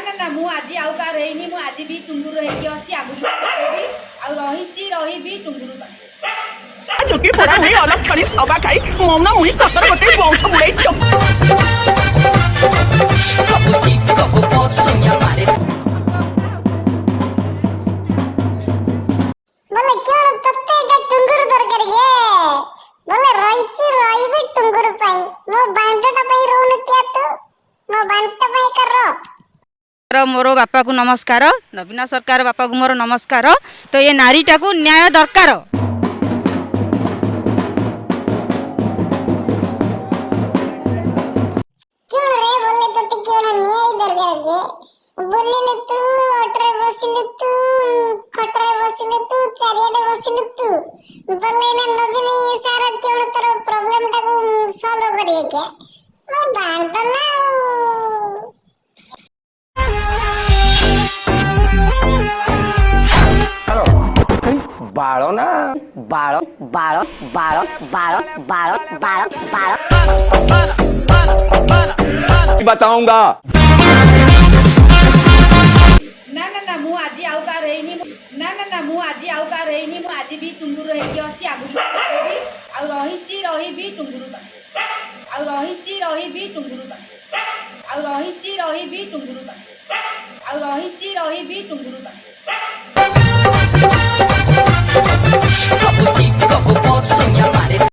ना ना मु आज आउ का रहीनी मु आज भी टुंगुर रही के अछि आगु भी आ रही भी टुंगुर जो कि पूरा हुई अलग खड़ी सभा खाई मौना मुई कतर गोटे बौछ बुड़ाई बोले क्यों तत्ते एटा टुंगुर दरकार गे बोले रहिची रहिबी टुंगुर पाई मो बांडटा पाई रोन क्या तो मो बांडटा पाई कर मोर बापा को नमस्कार नवीन सरकार बापा को मोर नमस्कार तो ये नारीटा को न्याय दरकार क्यों रे बोले तत्ते क्यों न्याय दरकार गे बोलिले तू ऑटरे बसिले तू खटरे बसिले तू चारियाडे बसिले तू बोले ना नवीन सारा क्यों तोर प्रॉब्लम टा को सॉल्व करिए क्या मो बांड ना बाड़ो ना बाड़ो बाड़ो बाड़ो बाड़ो बाड़ो बाड़ो बाड़ो बताऊंगा ना ना ना मु आज आउ का रहीनी ना ना ना मु आज आउ का रहीनी मु आज भी टुंगुर रही के अछि आगु भी आ रही भी टुंगुर आ रही भी टुंगुर आ रही भी टुंगुर आ रही भी टुंगुर